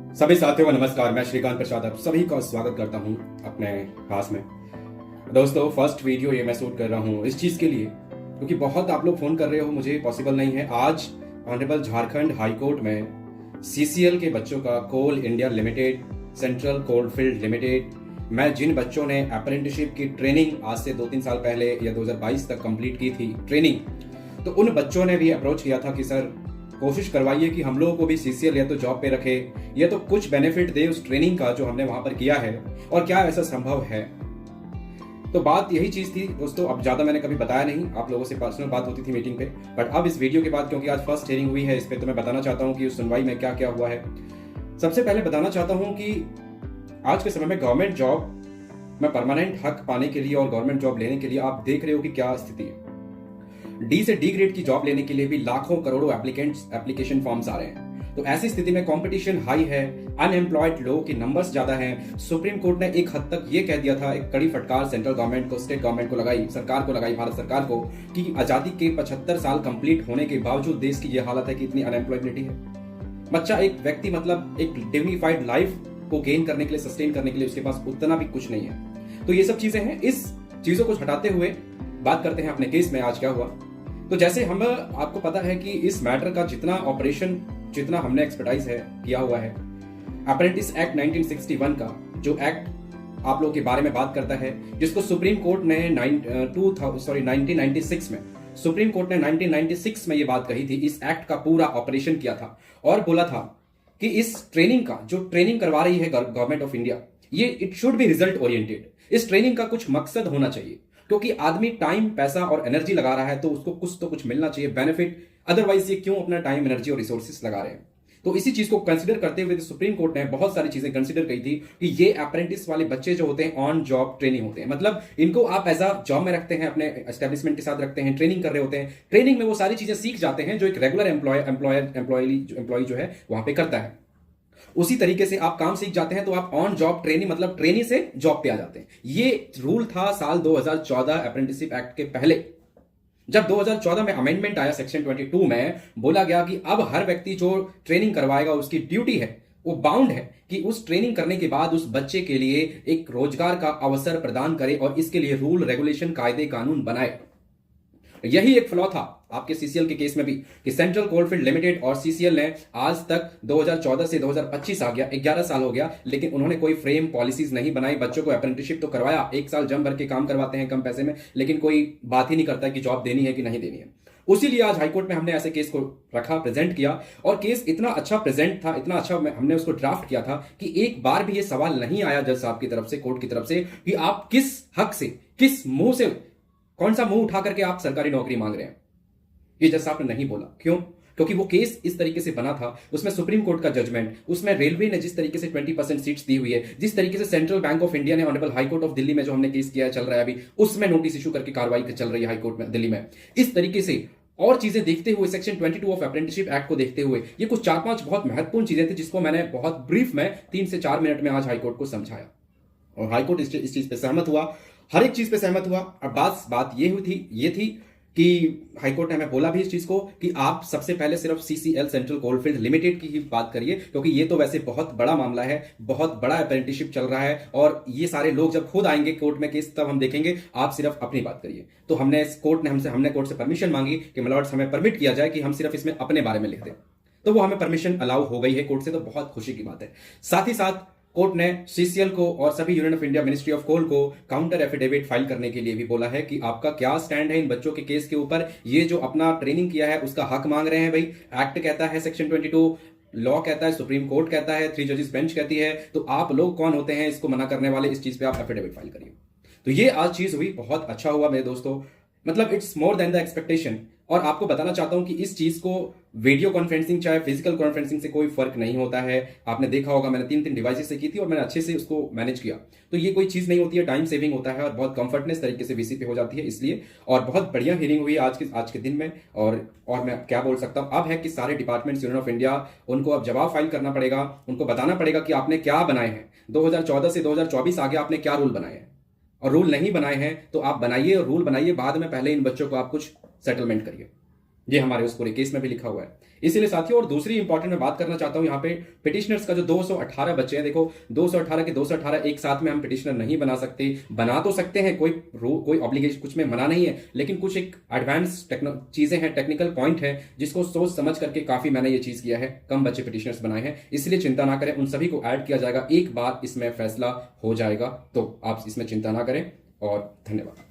सभी साथियों को नमस्कार। मैं श्रीकांत प्रसाद आप सभी का स्वागत करता हूं अपने क्लास में। दोस्तों, फर्स्ट वीडियो ये मैं शूट कर रहा हूं इस चीज़ के लिए क्योंकि बहुत आप लोग फ़ोन कर रहे हो, मुझे पॉसिबल नहीं है। आज ऑनरेबल झारखंड हाई कोर्ट में सीसीएल के बच्चों का coal India limited, central coalfield limited में जिन बच्चों ने अप्रेंटिसशिप की ट्रेनिंग आज से 2-3 साल पहले या 2022 तक कंप्लीट की थी ट्रेनिंग, तो उन बच्चों ने भी अप्रोच किया था कि सर कोशिश करवाइए कि हम लोगों को भी सीसीएल या तो जॉब पे रखे या तो कुछ बेनिफिट दे उस ट्रेनिंग का जो हमने वहां पर किया है, और क्या ऐसा संभव है। तो बात यही चीज थी दोस्तों। अब ज्यादा मैंने कभी बताया नहीं, आप लोगों से पर्सनल बात होती थी मीटिंग पे, बट अब इस वीडियो के बाद क्योंकि आज फर्स्ट हियरिंग हुई है इस पे, तो मैं बताना चाहता हूँ कि उस सुनवाई में क्या क्या हुआ है। सबसे पहले बताना चाहता हूँ कि आज के समय में गवर्नमेंट जॉब में परमानेंट हक पाने के लिए और गवर्नमेंट जॉब लेने के लिए आप देख रहे हो कि क्या स्थिति है। डी से डी ग्रेड की जॉब लेने के लिए भी लाखों करोड़ों एप्लीकेशन फॉर्म्स आ रहे हैं। तो ऐसी स्थिति में कंपटीशन हाई है, अनएम्प्लॉयड लोगों के नंबर्स ज्यादा हैं। सुप्रीम कोर्ट ने एक हद तक ये कह दिया था, एक कड़ी फटकार सेंट्रल गवर्नमेंट को, स्टेट गवर्नमेंट को लगाई, सरकार को लगाई, भारत सरकार को, कि आजादी के 75 साल कंप्लीट होने के बावजूद देश की यह हालत है कि इतनी अनएम्प्लॉयबिलिटी है। बच्चा, एक व्यक्ति, मतलब एक डिग्निफाइड लाइफ को गेन करने के लिए, सस्टेन करने के लिए उसके पास उतना भी कुछ नहीं है। तो ये सब चीजें हैं। इस चीजों को हटाते हुए बात करते हैं अपने केस में आज क्या हुआ। तो जैसे हम आपको पता है कि इस मैटर का जितना ऑपरेशन, जितना हमने एक्सपर्टाइज है किया हुआ है, अप्रेंटिस एक्ट 1961 का जो एक्ट आप लोगों के बारे में बात करता है, जिसको सुप्रीम कोर्ट ने 1996 में, सुप्रीम कोर्ट ने 1996 में ये बात कही थी। इस एक्ट का पूरा ऑपरेशन किया था और बोला था कि इस ट्रेनिंग का, जो ट्रेनिंग करवा रही है गवर्नमेंट ऑफ इंडिया, ये it should be result oriented. इस ट्रेनिंग का कुछ मकसद होना चाहिए, क्योंकि आदमी टाइम, पैसा और एनर्जी लगा रहा है तो उसको कुछ तो कुछ मिलना चाहिए बेनिफिट। अदरवाइज ये क्यों अपना टाइम, एनर्जी और रिसोर्सेस लगा रहे हैं। तो इसी चीज को कंसीडर करते हुए सुप्रीम कोर्ट ने बहुत सारी चीजें कंसीडर की थी कि ये अप्रेंटिस वाले बच्चे जो होते हैं ऑन जॉब ट्रेनिंग होते हैं, मतलब इनको आप एज अ जॉब में रखते हैं, अपने एस्टेब्लिशमेंट के साथ रखते हैं, ट्रेनिंग कर रहे होते हैं। ट्रेनिंग में वो सारी चीजें सीख जाते हैं जो एक रेगुलर एम्प्लॉय जो है वहां पे करता है। उसी तरीके से आप काम सीख जाते हैं तो आप ऑन जॉब ट्रेनिंग, मतलब ट्रेनी से जॉब पे आ जाते हैं। ये रूल था साल 2014 अप्रेंटिसशिप एक्ट के पहले। जब 2014 में अमेंडमेंट आया सेक्शन 22 में, बोला गया कि अब हर व्यक्ति जो ट्रेनिंग करवाएगा उसकी ड्यूटी है, वो बाउंड है कि उस ट्रेनिंग करने के बाद उस बच्चे के लिए एक रोजगार का अवसर प्रदान करे और इसके लिए रूल, रेगुलेशन, कायदे, कानून बनाए। यही एक फ्लॉ था आपके सीसीएल के केस में भी कि सेंट्रल कोलफील्ड लिमिटेड और सीसीएल ने आज तक 2014 से 2025 आ गया, 11 साल हो गया, लेकिन उन्होंने कोई फ्रेम पॉलिसीज नहीं बनाई। बच्चों को अप्रेंटिसशिप तो करवाया, 1 साल जम भर के काम करवाते हैं कम पैसे में, लेकिन कोई बात ही नहीं करता कि जॉब देनी है कि नहीं देनी है। उसीलिए आज हाईकोर्ट में हमने ऐसे केस को रखा, प्रेजेंट किया, और केस इतना अच्छा प्रेजेंट था, इतना अच्छा हमने उसको ड्राफ्ट किया था कि एक बार भी ये सवाल नहीं आया जज साहब की तरफ से, कोर्ट की तरफ से, कि आप किस हक से, किस मुंह से, कौन सा मुंह उठा करके आप सरकारी नौकरी मांग रहे हैं। ये जज साहब ने नहीं बोला। क्यों? क्योंकि वो केस इस तरीके से बना था, उसमें सुप्रीम कोर्ट का जजमेंट, उसमें रेलवे ने जिस तरीके से 20% सीट्स दी हुई है, जिस तरीके से सेंट्रल बैंक ऑफ इंडिया ने honourable high court of Delhi में जो हमने केस किया चल रहा है अभी, उसमें नोटिस इशू करके कार्रवाई चल रही है हाई कोर्ट में दिल्ली में, इस तरीके से और चीजें देखते हुए, सेक्शन 22 ऑफ अप्रेंटिसशिप एक्ट को देखते हुए, ये कुछ 4-5 बहुत महत्वपूर्ण चीजें थी जिसको मैंने बहुत ब्रीफ में 3 से 4 मिनट में आज हाईकोर्ट को समझाया, और हाईकोर्ट इस चीज पे सहमत हुआ, हर एक चीज पे सहमत हुआ। और बात ये थी कि हाईकोर्ट ने हमें बोला भी इस चीज को कि आप सबसे पहले सिर्फ सीसीएल, सेंट्रल कोलफील्ड लिमिटेड की ही बात करिए, क्योंकि ये तो वैसे बहुत बड़ा मामला है, बहुत बड़ा अप्रेंटिसशिप चल रहा है, और ये सारे लोग जब खुद आएंगे कोर्ट में केस, तब हम देखेंगे, आप सिर्फ अपनी बात करिए। तो हमने कोर्ट से परमिशन मांगी कि मिलॉर्ड्स हमें परमिट किया जाए कि हम सिर्फ इसमें अपने बारे में लिख दें। तो वो हमें परमिशन अलाउ हो गई है कोर्ट से, तो बहुत खुशी की बात है। साथ ही साथ कोर्ट ने सीसीएल को और सभी Union of India, ministry of coal को काउंटर एफिडेविट फाइल करने के लिए भी बोला है कि आपका क्या स्टैंड है इन बच्चों के केस के ऊपर। ये जो अपना ट्रेनिंग किया है उसका हक मांग रहे हैं भाई। एक्ट कहता है सेक्शन 22, लॉ कहता है, सुप्रीम कोर्ट कहता है, 3 जजेस बेंच कहती है, तो आप लोग कौन होते हैं इसको मना करने वाले? इस चीज पे आप एफिडेविट फाइल करिए। तो ये आज चीज हुई, बहुत अच्छा हुआ मेरे दोस्तों, मतलब it's more than the expectation. और आपको बताना चाहता हूं कि इस चीज को वीडियो कॉन्फ्रेंसिंग चाहे फिजिकल कॉन्फ्रेंसिंग से कोई फर्क नहीं होता है। आपने देखा होगा मैंने 3 डिवाइसेस से की थी और मैंने अच्छे से उसको मैनेज किया। तो ये कोई चीज नहीं होती है, टाइम सेविंग होता है और बहुत कंफर्टनेस तरीके से वीसी पे हो जाती है, इसलिए। और बहुत बढ़िया हियरिंग हुई आज के दिन में। और मैं क्या बोल सकता हूं, अब है कि सारे डिपार्टमेंट्स यूनियन ऑफ इंडिया, उनको अब जवाब फाइल करना पड़ेगा, उनको बताना पड़ेगा कि आपने क्या बनाए हैं। 2014 से 2024 आगे आपने क्या रूल बनाए हैं, और रूल नहीं बनाए हैं तो आप बनाइए और रूल बनाइए, बाद में पहले इन बच्चों को आप कुछ सेटलमेंट करिए। ये हमारे उस पूरे केस में भी लिखा हुआ है। इसीलिए साथियों, और दूसरी इंपॉर्टेंट मैं बात करना चाहता हूं यहाँ पे पिटिशनर्स का जो 218 बच्चे हैं। देखो 218 के 218 एक साथ में हम पिटिशनर नहीं बना सकते। बना तो सकते हैं, कोई ऑब्लिगेशन कुछ में मना नहीं है, लेकिन कुछ एक एडवांस चीजें हैं, टेक्निकल पॉइंट है, जिसको सोच समझ करके काफी मैंने ये चीज किया है, कम बच्चे पिटिशनर्स बनाए हैं। इसलिए चिंता ना करें, उन सभी को ऐड किया जाएगा, एक बार इसमें फैसला हो जाएगा, तो आप इसमें चिंता ना करें। और धन्यवाद।